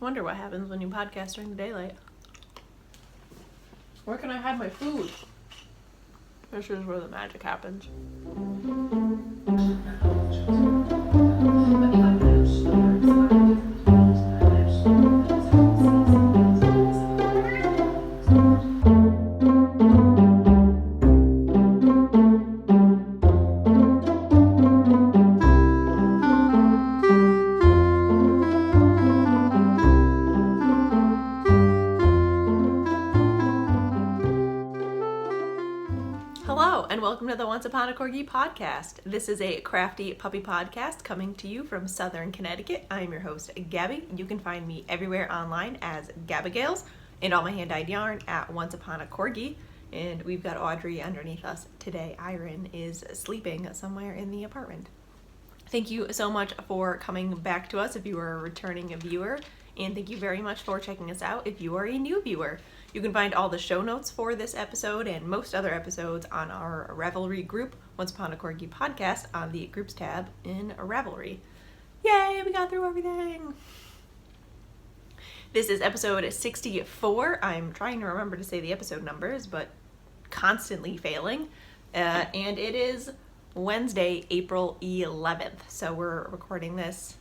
Wonder what happens when you podcast during the daylight. Where can I hide my food? This is where the magic happens. Hello, and welcome to the Once Upon a Corgi Podcast. This is a Crafty Puppy podcast coming to you from Southern Connecticut. I'm your host, Gabby. You can find me everywhere online as Gabagales and all my hand-dyed yarn at Once Upon a Corgi. And we've got Audrey underneath us today. Iron is sleeping somewhere in the apartment. Thank you so much for coming back to us if you are a returning viewer. And thank you very much for checking us out if you are a new viewer. You can find all the show notes for this episode and most other episodes on our Ravelry group, Once Upon a Corgi Podcast, on the Groups tab in Ravelry. Yay, we got through everything! This is episode 64. I'm trying to remember to say the episode numbers, but constantly failing. And it is Wednesday, April 11th. So we're recording this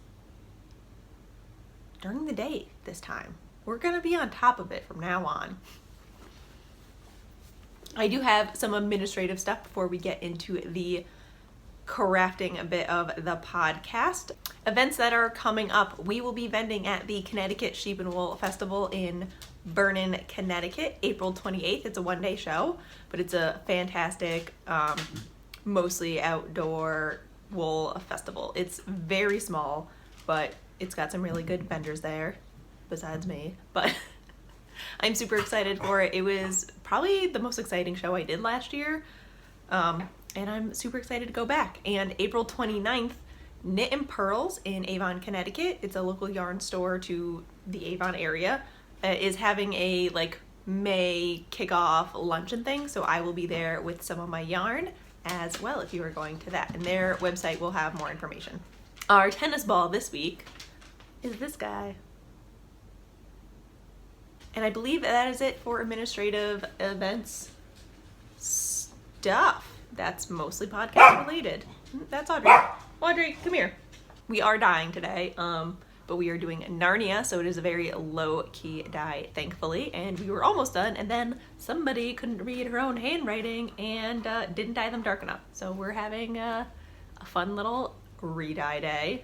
during the day this time. We're going to be on top of it from now on. I do have some administrative stuff before we get into the crafting a bit of the podcast. Events that are coming up. We will be vending at the Connecticut Sheep and Wool Festival in Vernon, Connecticut, April 28th. It's a one-day show, but it's a fantastic, mostly outdoor wool festival. It's very small, but it's got some really good vendors there. Besides me, but I'm super excited for it. It was probably the most exciting show I did last year, and I'm super excited to go back. And April 29th, Knit and Pearls in Avon, Connecticut, it's a local yarn store to the Avon area, is having a May kickoff luncheon thing, so I will be there with some of my yarn as well if you are going to that, and their website will have more information. Our tennis ball this week is this guy. And I believe that is it for administrative events stuff. That's mostly podcast related. That's Audrey. Audrey, come here. We are dying today, but we are doing Narnia, so it is a very low-key dye, thankfully. And we were almost done, and then somebody couldn't read her own handwriting and didn't dye them dark enough. So we're having a fun little re-dye day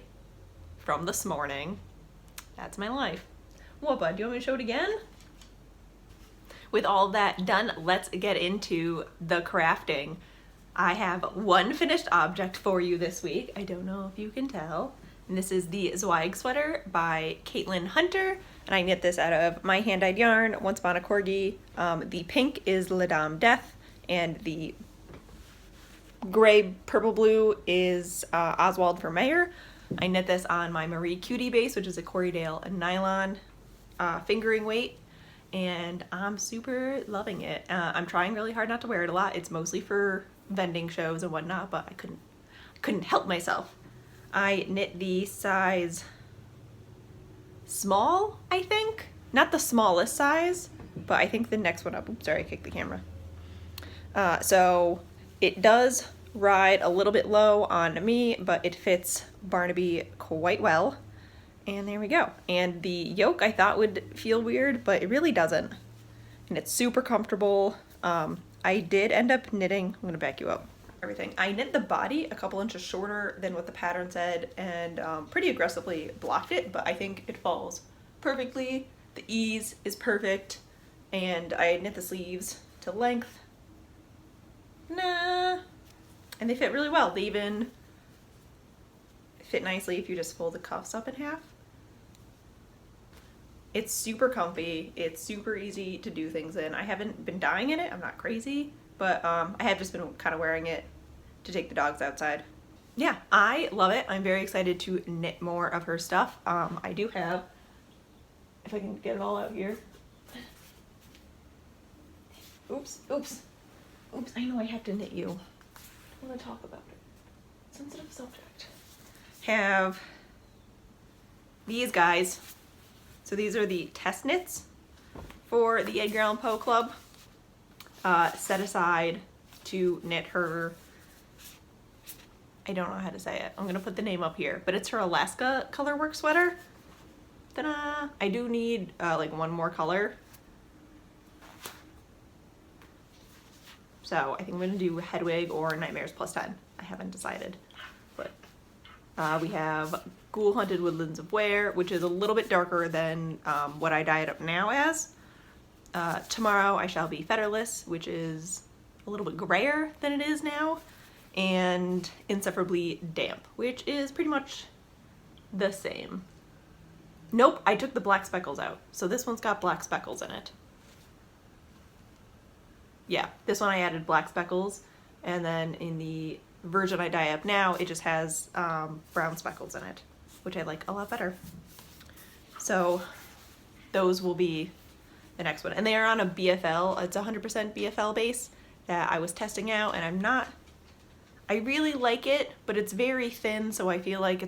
from this morning. That's my life. What, bud? Do you want me to show it again? With all that done, let's get into the crafting. I have one finished object for you this week. I don't know if you can tell. And this is the Zweig sweater by Caitlin Hunter. And I knit this out of my hand-dyed yarn, Once Upon a Corgi. The pink is La Dame Death, and the gray purple blue is Oswald for Mayer. I knit this on my Marie Cutie base, which is a Corriedale nylon fingering weight. And I'm super loving it. I'm trying really hard not to wear it a lot. It's mostly for vending shows and whatnot, but I couldn't help myself. I knit the size small, I think. Not the smallest size, but I think the next one up. Oops, sorry, I kicked the camera. So it does ride a little bit low on me, but it fits Barnaby quite well. And there we go. And the yoke I thought would feel weird, but it really doesn't. And it's super comfortable. I did end up knitting, I'm gonna back you up, everything. I knit the body a couple inches shorter than what the pattern said and pretty aggressively blocked it, but I think it falls perfectly. The ease is perfect. And I knit the sleeves to length. And they fit really well. They even fit nicely if you just fold the cuffs up in half. It's super comfy. It's super easy to do things in. I haven't been dyeing in it. I'm not crazy, but I have just been kind of wearing it to take the dogs outside. Yeah, I love it. I'm very excited to knit more of her stuff. I do have, if I can get it all out here. Oops. I know I have to knit you. I want to talk about it. Sensitive subject. Have these guys. So these are the test knits for the Edgar Allan Poe Club, set aside to knit her, I don't know how to say it. I'm gonna put the name up here, but it's her Alaska colorwork sweater. Ta-da! I do need like one more color. So I think I'm gonna do Hedwig or Nightmares plus 10. I haven't decided, but we have Ghoul Hunted Woodlands of Ware, which is a little bit darker than what I dye it up now as. Tomorrow I shall be Fetterless, which is a little bit grayer than it is now, and Insufferably Damp, which is pretty much the same. Nope, I took the black speckles out, so this one's got black speckles in it. Yeah, this one I added black speckles, and then in the version I dye up now, it just has brown speckles in it, which I like a lot better. So those will be the next one. And they are on a BFL, it's 100% BFL base that I was testing out, and I really like it, but it's very thin, so I feel like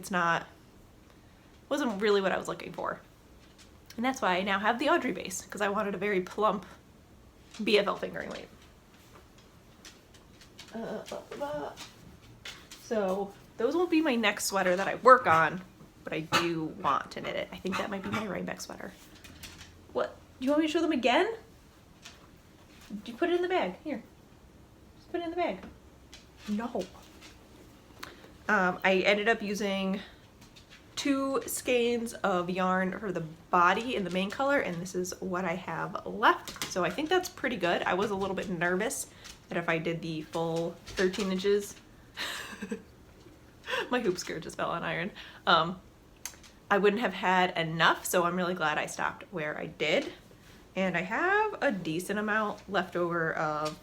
wasn't really what I was looking for. And that's why I now have the Audrey base, because I wanted a very plump BFL fingering weight. So those won't be my next sweater that I work on, but I do want to knit it. I think that might be my Rhinebeck sweater. What? Do you want me to show them again? Do you put it in the bag? Here. Just put it in the bag. No. I ended up using 2 skeins of yarn for the body in the main color, and this is what I have left. So I think that's pretty good. I was a little bit nervous that if I did the full 13 inches, my hoop skirt just fell on iron, I wouldn't have had enough, so I'm really glad I stopped where I did. And I have a decent amount left over of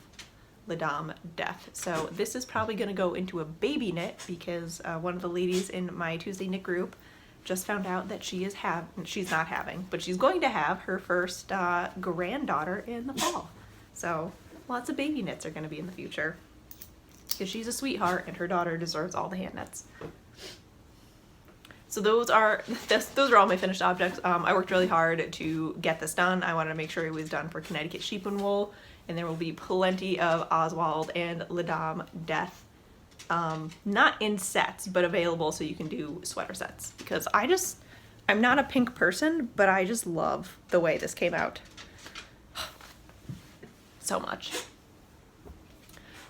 La Dame Death. So this is probably going to go into a baby knit, because one of the ladies in my Tuesday knit group just found out that she's not having, but she's going to have her first granddaughter in the fall. So lots of baby knits are going to be in the future, because she's a sweetheart and her daughter deserves all the hand knits. So those are all my finished objects. I worked really hard to get this done. I wanted to make sure it was done for Connecticut Sheep and Wool, and there will be plenty of Oswald and La Dame Death, not in sets, but available so you can do sweater sets, because I'm not a pink person, but I just love the way this came out so much.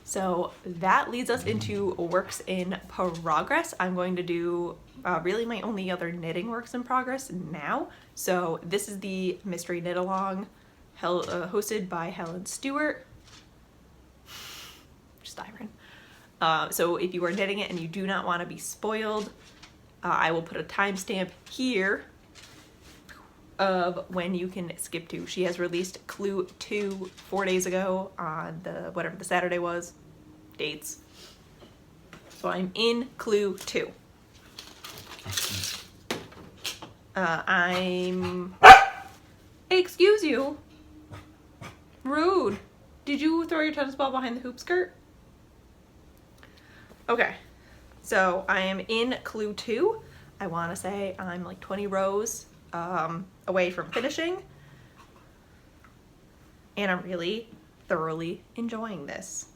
So that leads us into works in progress. I'm going to do really my only other knitting works in progress now. So this is the mystery knit along hosted by Helen Stewart. Just Iron. So if you are knitting it and you do not want to be spoiled, I will put a timestamp here of when you can skip to. She has released Clue 2 4 days ago on whatever the Saturday was, dates. So I'm in Clue 2. Excuse you. Rude. Did you throw your tennis ball behind the hoop skirt? Okay. So I am in Clue 2. I want to say I'm like 20 rows away from finishing, and I'm really thoroughly enjoying this.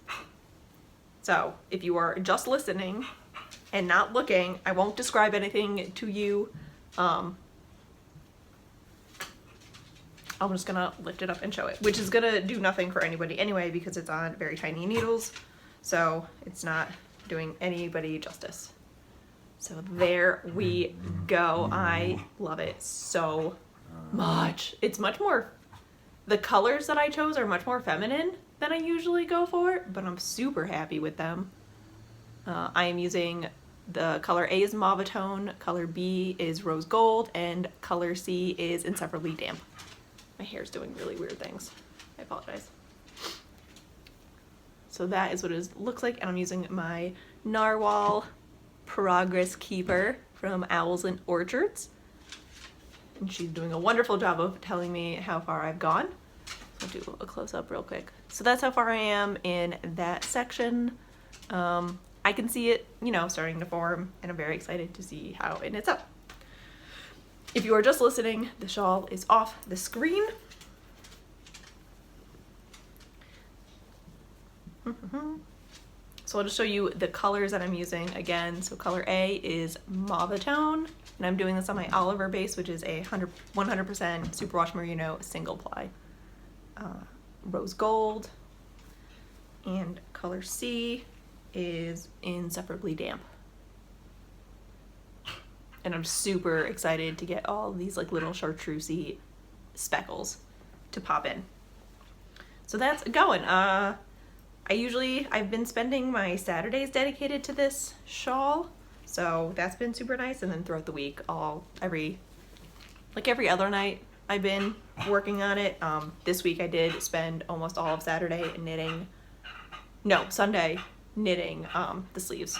So if you are just listening and not looking, I won't describe anything to you. I'm just gonna lift it up and show it, which is gonna do nothing for anybody anyway, because it's on very tiny needles, so it's not doing anybody justice. So there we go. I love it so much. It's much more, the colors that I chose are much more feminine than I usually go for, but I'm super happy with them. I am using the color A is Mauve Tone, color B is Rose Gold, and color C is Insufferably Damp. My hair's doing really weird things. I apologize. So that is what it looks like, and I'm using my Narwhal Progress Keeper from Owls and Orchards. And she's doing a wonderful job of telling me how far I've gone. So I'll do a close-up real quick. So that's how far I am in that section. I can see it, starting to form, and I'm very excited to see how it knits up. If you are just listening, the shawl is off the screen. So I'll just show you the colors that I'm using again. So color A is Mauve Tone, and I'm doing this on my Oliver base, which is a 100% superwash merino single ply. Rose Gold, and color C is Insufferably Damp. And I'm super excited to get all these like little chartreusey speckles to pop in. So that's going. I've been spending my Saturdays dedicated to this shawl, so that's been super nice. And then throughout the week, every other night, I've been working on it. This week I did spend almost all of Sunday knitting the sleeves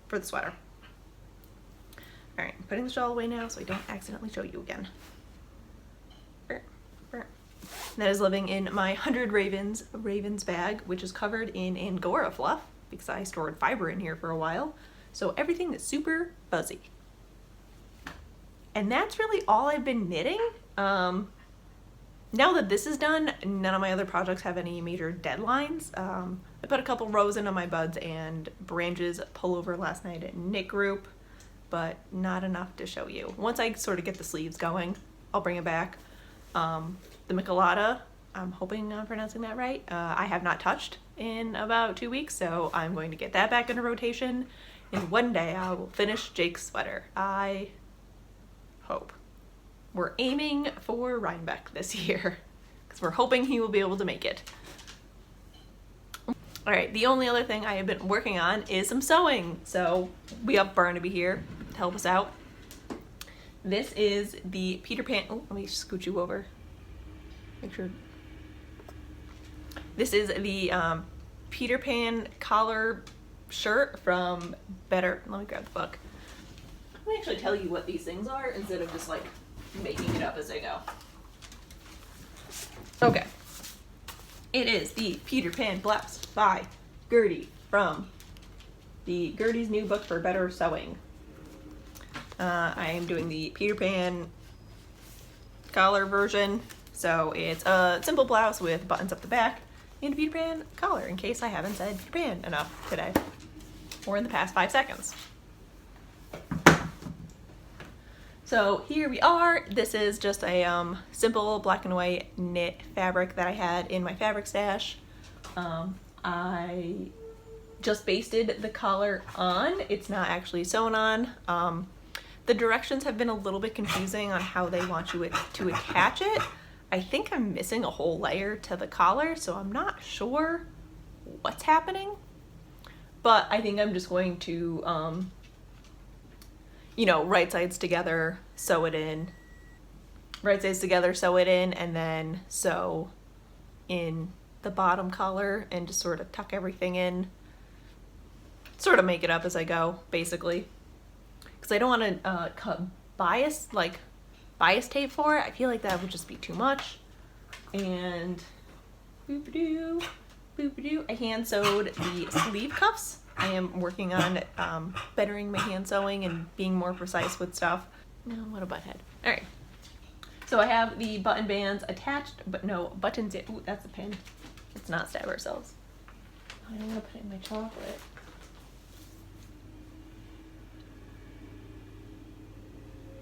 for the sweater. All right, I'm putting the shawl away now so I don't accidentally show you again. That is living in my 100 Ravens bag, which is covered in Angora fluff because I stored fiber in here for a while. So everything is super fuzzy. And that's really all I've been knitting. Now that this is done, none of my other projects have any major deadlines. I put a couple rows into my buds and branches pullover last night at knit group, but not enough to show you. Once I sort of get the sleeves going, I'll bring it back. The Michelada, I'm hoping I'm pronouncing that right. I have not touched in about 2 weeks, so I'm going to get that back into rotation. And one day I will finish Jake's sweater. I hope. We're aiming for Rhinebeck this year because we're hoping he will be able to make it. All right, the only other thing I have been working on is some sewing. So we have Barnaby here to help us out. This is the Peter Pan. Oh, let me scoot you over. Make sure. This is the Peter Pan collar shirt from Better. Let me grab the book. Let me actually tell you what these things are instead of just like making it up as I go. Okay. It is the Peter Pan blouse by Gertie from the Gertie's new book for better sewing. I am doing the Peter Pan collar version. So it's a simple blouse with buttons up the back and a Peter Pan collar in case I haven't said Peter Pan enough today or in the past 5 seconds. So here we are. This is just a simple black and white knit fabric that I had in my fabric stash. I just basted the collar on. It's not actually sewn on. The directions have been a little bit confusing on how they want you to attach it. I think I'm missing a whole layer to the collar, so I'm not sure what's happening. But I think I'm just going to, right sides together, sew it in. Right sides together, sew it in, and then sew in the bottom collar and just sort of tuck everything in. Sort of make it up as I go, basically. Because I don't want to cut bias tape for it. I feel like that would just be too much. And boop-a-doo, boop-a-doo. I hand sewed the sleeve cuffs. I am working on bettering my hand sewing and being more precise with stuff. No, what a butthead. All right. So I have the button bands attached, but no buttons yet. Ooh, that's a pin. Let's not stab ourselves. I don't want to put it in my chocolate.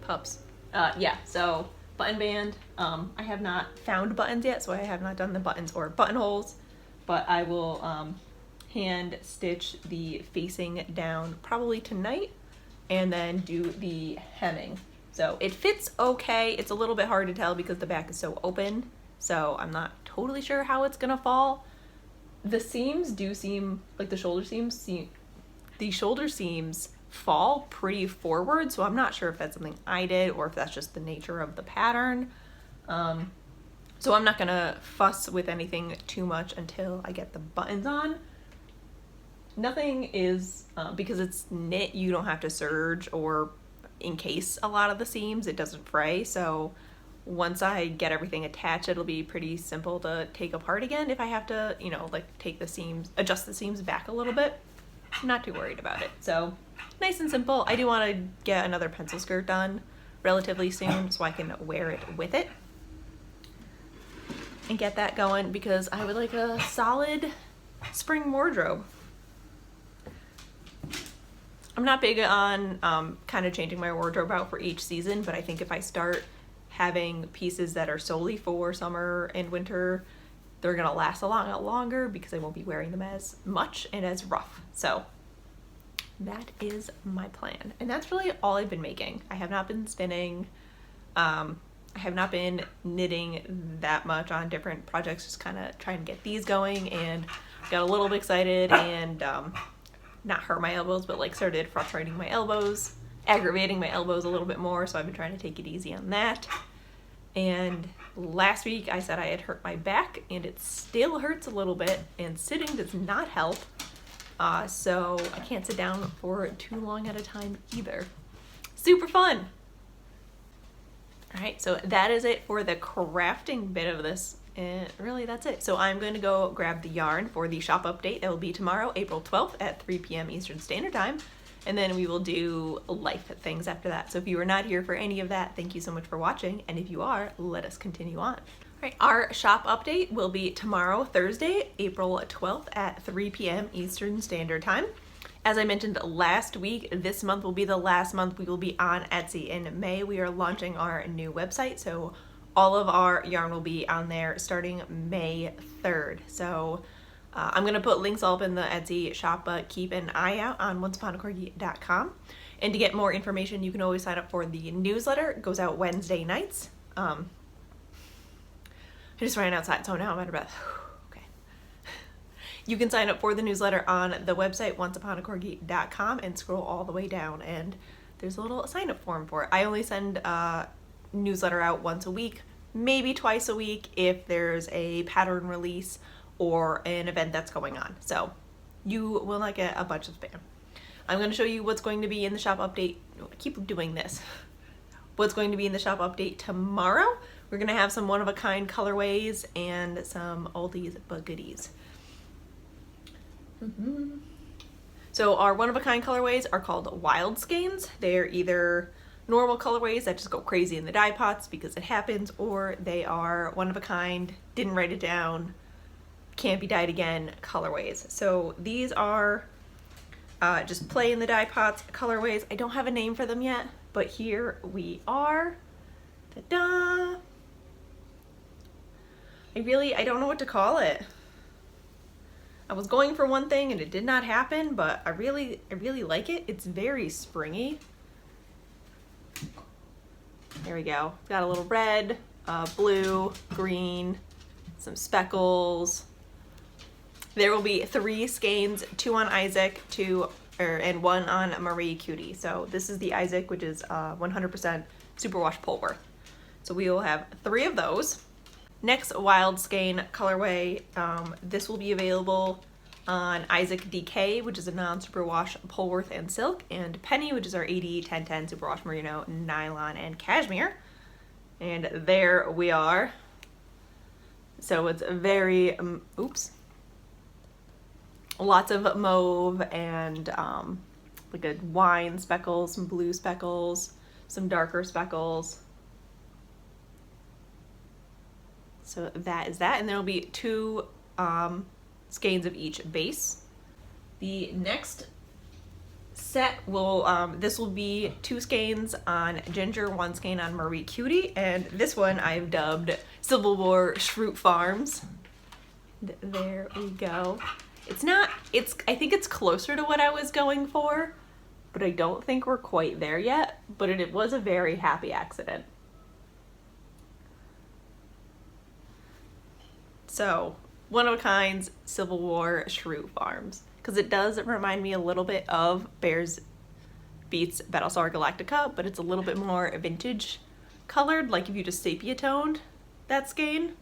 Pups. Yeah, so button band. I have not found buttons yet, so I have not done the buttons or buttonholes, but I will hand stitch the facing down probably tonight and then do the hemming. So it fits okay. It's a little bit hard to tell because the back is so open, so I'm not totally sure how it's gonna fall. The seams do seem like the shoulder seams fall pretty forward, so I'm not sure if that's something I did or if that's just the nature of the pattern. So I'm not gonna fuss with anything too much until I get the buttons on. Nothing is, because it's knit, you don't have to serge or encase a lot of the seams. It doesn't fray, so once I get everything attached, it'll be pretty simple to take apart again if I have to, take the seams, adjust the seams back a little bit. I'm not too worried about it. So nice and simple. I do want to get another pencil skirt done relatively soon so I can wear it with it and get that going, because I would like a solid spring wardrobe. I'm not big on kind of changing my wardrobe out for each season, but I think if I start having pieces that are solely for summer and winter, they're gonna last a lot longer because I won't be wearing them as much and as rough. So that is my plan, and that's really all I've been making. I have not been spinning. I have not been knitting that much on different projects, just kind of trying to get these going, and got a little bit excited and not hurt my elbows, but like started frustrating my elbows, aggravating my elbows a little bit more, so I've been trying to take it easy on that. And last week I said I had hurt my back, and it still hurts a little bit, and sitting does not help. So I can't sit down for too long at a time either. Super fun. All right, so that is it for the crafting bit of this, and really that's it. So I'm going to go grab the yarn for the shop update. That will be tomorrow, April 12th at 3 p.m. Eastern Standard Time, and then we will do life things after that. So if you are not here for any of that, thank you so much for watching, and if you are, let us continue on. All right, our shop update will be tomorrow, Thursday, April 12th at 3 p.m. Eastern Standard Time. As I mentioned last week, this month will be the last month we will be on Etsy. In May, we are launching our new website, so all of our yarn will be on there starting May 3rd. So I'm going to put links all up in the Etsy shop, but keep an eye out on onceuponacorgi.com. And to get more information, you can always sign up for the newsletter. It goes out Wednesday nights. I just ran outside, so now I'm out of breath. Okay. You can sign up for the newsletter on the website, onceuponacorgi.com, and scroll all the way down, and there's a little sign-up form for it. I only send a newsletter out once a week, maybe twice a week if there's a pattern release or an event that's going on. So you will not get a bunch of spam. I'm going to show you what's going to be in the shop update. I keep doing this. What's going to be in the shop update tomorrow. We're going to have some one-of-a-kind colorways and some oldies but goodies. So our one-of-a-kind colorways are called wild skeins. They're either normal colorways that just go crazy in the dye pots because it happens, or they are one-of-a-kind, didn't write it down, can't be dyed again colorways. So these are just play in the dye pots colorways. I don't have a name for them yet, but here we are. Ta-da! I don't know what to call it. I was going for one thing and it did not happen, but I really like it. It's very springy. There we go. Got a little red, blue, green, some speckles. There will be 3 skeins, 2 on Isaac, and 1 on Marie Cutie. So this is the Isaac, which is 100% superwash Polworth. So we will have 3 of those. Next wild skein colorway, this will be available on Isaac DK, which is a non-superwash Polworth and silk, and Penny, which is our 80-10-10 superwash merino, nylon, and cashmere. And there we are. So it's very, lots of mauve and like a wine speckles, some blue speckles, some darker speckles. So that is that, and there will be 2 skeins of each base. The next set will, this will be 2 skeins on Ginger, 1 skein on Marie Cutie, and this one I've dubbed Civil War Shroot Farms. There we go. I think it's closer to what I was going for, but I don't think we're quite there yet, but it was a very happy accident. So, one of a kind, Civil War Shroot Farms, because it does remind me a little bit of Bears Beats Battlestar Galactica, but it's a little bit more vintage colored, like if you just sepia toned that skein.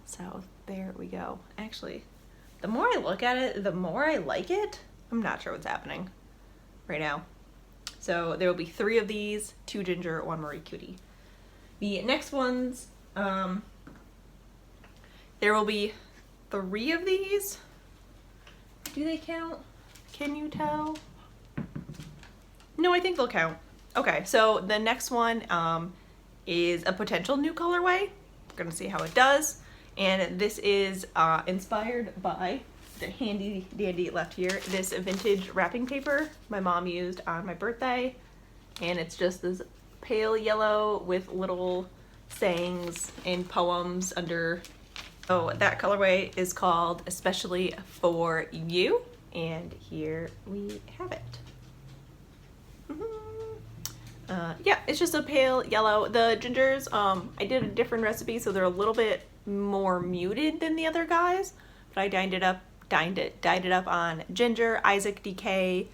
So there we go. Actually, the more I look at it, the more I like it. I'm not sure what's happening right now. So there will be 3 of these, 2 Ginger, 1 Marie Cutie. The next ones, there will be 3 of these. Do they count? Can you tell? No, I think they'll count. Okay, so the next one is a potential new colorway. We're gonna see how it does. And this is inspired by the handy dandy left here, this vintage wrapping paper my mom used on my birthday. And it's just this pale yellow with little sayings and poems under. So that colorway is called Especially For You. And here we have it. Yeah, it's just a pale yellow. The gingers, I did a different recipe, so they're a little bit more muted than the other guys. But I dyed it up on Ginger, Isaac DK,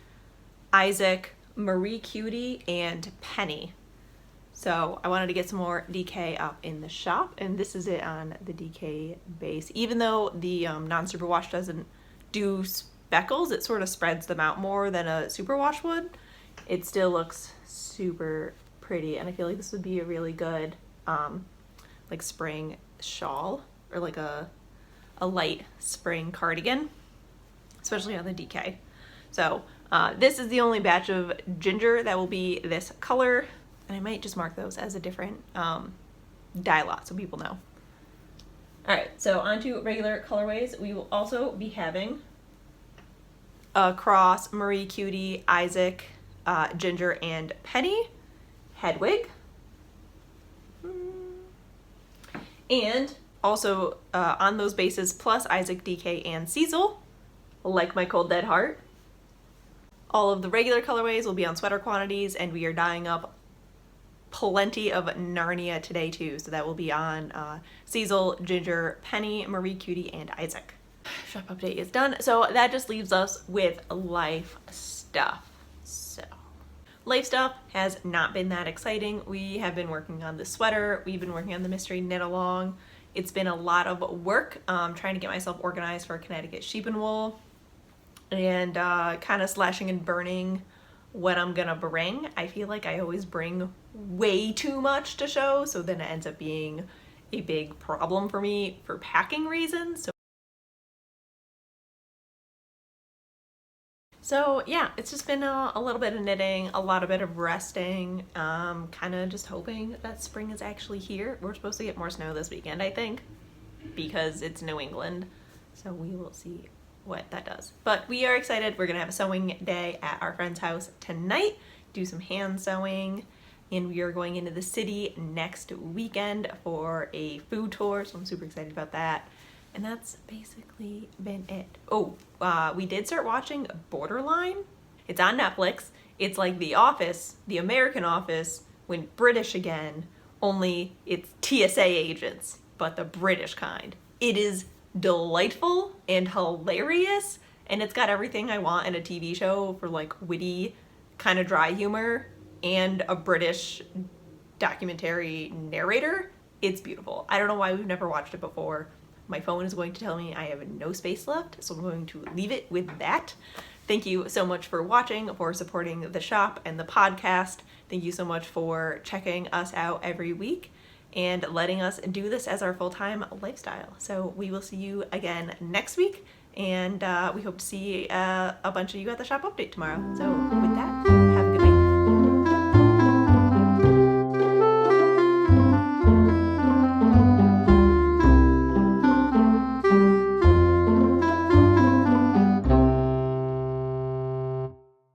Isaac, Marie Cutie, and Penny. So I wanted to get some more DK up in the shop, and this is it on the DK base. Even though the non-superwash doesn't do speckles, it sort of spreads them out more than a superwash would. It still looks super pretty, and I feel like this would be a really good like spring shawl, or like a light spring cardigan, especially on the DK. So this is the only batch of ginger that will be this color, and I might just mark those as a different dye lot so people know. Alright, so on to regular colorways. We will also be having across Marie Cutie, Isaac, Ginger, and Penny, Hedwig. And also on those bases, plus Isaac, DK, and Cecil, Like My Cold Dead Heart. All of the regular colorways will be on sweater quantities, and we are dyeing up plenty of Narnia today too. So that will be on Cecil, Ginger, Penny, Marie Cutie, and Isaac. Shop update is done. So that just leaves us with life stuff. So life stuff has not been that exciting. We have been working on the sweater. We've been working on the mystery knit along. It's been a lot of work trying to get myself organized for Connecticut sheep and wool, and kind of slashing and burning what I'm gonna bring. I feel like I always bring way too much to show, so then it ends up being a big problem for me for packing reasons. So yeah, it's just been a little bit of knitting, a lot of bit of resting, kind of just hoping that spring is actually here. We're supposed to get more snow this weekend, I think, because it's New England, so we will see what that does. But we are excited. We're gonna have a sewing day at our friend's house tonight, do some hand sewing, and we are going into the city next weekend for a food tour, so I'm super excited about that. And that's basically been it. Oh, we did start watching Borderline. It's on Netflix. It's like The Office, the American Office, when British again, only it's TSA agents, but the British kind. It is delightful and hilarious, and it's got everything I want in a TV show for like witty, kind of dry humor, and a British documentary narrator. It's beautiful. I don't know why we've never watched it before. My phone is going to tell me I have no space left, so I'm going to leave it with that. Thank you so much for watching, for supporting the shop and the podcast. Thank you so much for checking us out every week and letting us do this as our full-time lifestyle. So we will see you again next week, and we hope to see a bunch of you at the shop update tomorrow. So with that,